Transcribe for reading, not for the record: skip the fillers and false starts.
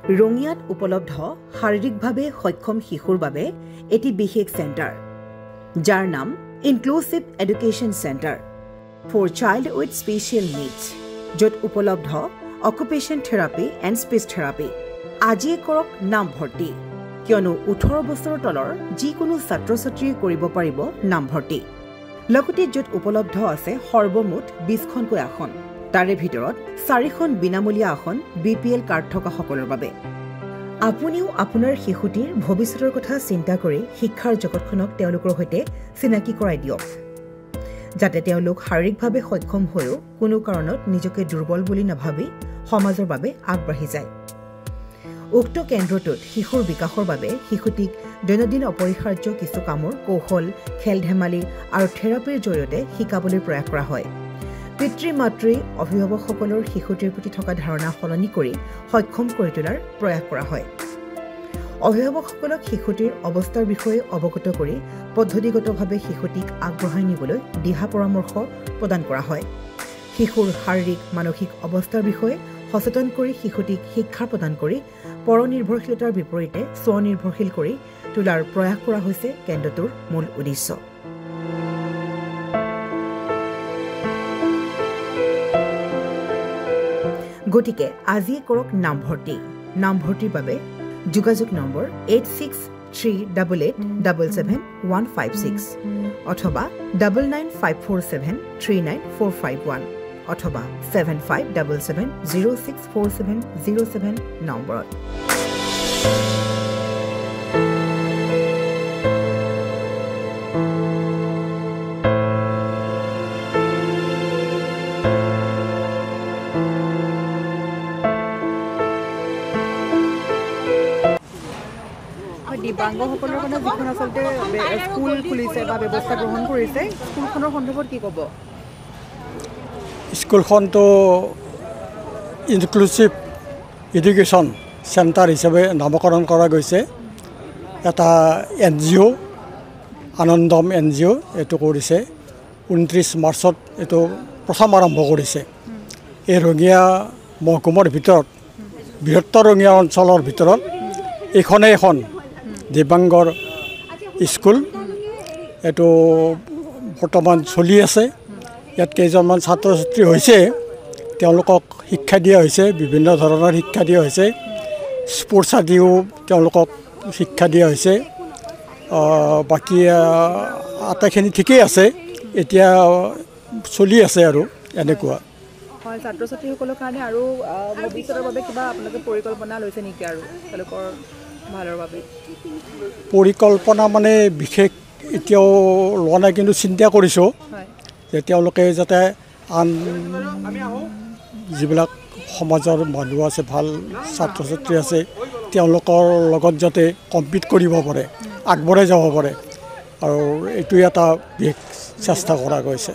ৰঙিয়াত উপলব্ধ শাৰীৰিকভাৱে সক্ষম শিশুৰ বাবে এটি বিশেষ চেণ্টাৰ যাৰ নাম inclusive education centre for child with special needs য'ত উপলব্ধ occupation therapy and speech therapy আজিয়ে কৰক নাম ভৰ্তি কিয়নো 18 বছৰৰ তলৰ যিকোনো ছাত্ৰ ছাত্ৰীয়ে কৰিব পাৰিব নাম ভৰ্তি লগতে য'ত উপলব্ধ আছে সৰ্বমুঠ 20খনকৈ আসন তাৰে ভিতৰত 4খন বিনামূলীয়া আসন বিপিএল কাৰ্ড থকা সকলৰ বাবে আপুনিও আপোনাৰ শিশুটিৰ ভৱিষ্যতৰ কথা চিন্তা কৰি শিক্ষাৰ জগতখনক তেওঁলোকৰ সৈতে চিনাকি কৰাই দিয়ক যাতে তেওঁলোক শাৰীৰিকভাৱে সক্ষম হৈও কোনো কাৰণত নিজকে দুৰ্বল বুলি নাভাবি সমাজৰ বাবে আগবাঢ়ি যায় উক্ত কেন্দ্ৰটোত শিশুৰ বিকাশৰ বাবে শিশুটিক দৈনন্দিন অপৰিহাৰ্য কিছু কামৰ কৌশল খেল ধেমালি আৰু থেৰাপিৰ জৰিয়তে শিকাবলৈ প্ৰয়াস কৰা হয় পিতৃ-মাতৃ অভিভাৱকসকলৰ শিশুটিৰ প্ৰতি থকা ধাৰণা সলনি কৰি সক্ষম কৰি তোলাৰ প্ৰয়াস কৰা হয় অভিভাৱকসকলক শিশুটিৰ অৱস্থাৰ বিষয়ে অৱগত কৰি পদ্ধতিগতভাৱে শিশুটিক আগবঢ়াই নিবলৈ দিহা পৰামৰ্শ প্ৰদান কৰা হয় শিশুৰ শাৰীৰিক মানসিক অৱস্থাৰ বিষয়ে সচেতন কৰি শিশুটিক শিক্ষা প্ৰদান কৰি পৰনিৰ্ভৰশীলতাৰ বিপৰীতে স্বনিৰ্ভৰশীল কৰি তোলাৰ প্ৰয়াস কৰা হৈছে কেন্দ্ৰটোৰ মূল উদ্দেশ্য গতিকে আজিয়ে কৰক নামভৰ্তিৰ বাবে যোগাযোগ নম্বৰ 8638877156 অথবা 9954739451 অথবা 7577064707 নম্বৰত দিব্যাংগসকলৰ কাৰণে যিখন আচলতে স্কুল খুলিছে বা ব্যৱস্থা গ্ৰহণ কৰিছে স্কুলখনৰ সন্দৰ্ভত কি ক'ব স্কুলখনটো ইনক্লুচিভ এডুকেশ্যন চেণ্টাৰ হিচাপে নামকৰণ কৰা গৈছে এটা NGO আনন্দম NGO এইটো কৰিছে 29 মাৰ্চত এইটো প্ৰথম আৰম্ভ কৰিছে এই ৰঙিয়া মহকুমাৰ ভিতৰত বৃহত্তৰ ৰঙিয়া অঞ্চলৰ ভিতৰত এইখনেই এখন দিব্যাংগৰ স্কুল এইটো বৰ্তমান চলি আছে ইয়াত কেইজনমান ছাত্ৰ ছাত্ৰী হৈছে তেওঁলোকক শিক্ষা দিয়া হৈছে বিভিন্ন ধৰণৰ শিক্ষা দিয়া হৈছে স্পৰ্টছ আদিও তেওঁলোকক শিক্ষা দিয়া হৈছে বাকী আটাইখিনি ঠিকেই আছে এতিয়া চলি আছে আৰু এনেকুৱা হয় ছাত্ৰ ছাত্ৰীসকলৰ কাৰণে আৰু ভৱিষ্যতৰ বাবে কিবা আপোনালোকে পৰিকল্পনা লৈছে নেকি আৰু তেওঁলোকৰ ভালৰ বাবে পৰিকল্পনা মানে বিশেষ এতিয়াও লোৱা নাই কিন্তু চিন্তা কৰিছোঁ যে তেওঁলোকে যাতে আন যিবিলাক সমাজৰ মানুহ আছে ভাল ছাত্ৰ ছাত্ৰী আছে তেওঁলোকৰ লগত যাতে কম্পিট কৰিব পাৰে আগবঢ়াই যাব পাৰে আৰু এইটো এটা বিশেষ চেষ্টা কৰা গৈছে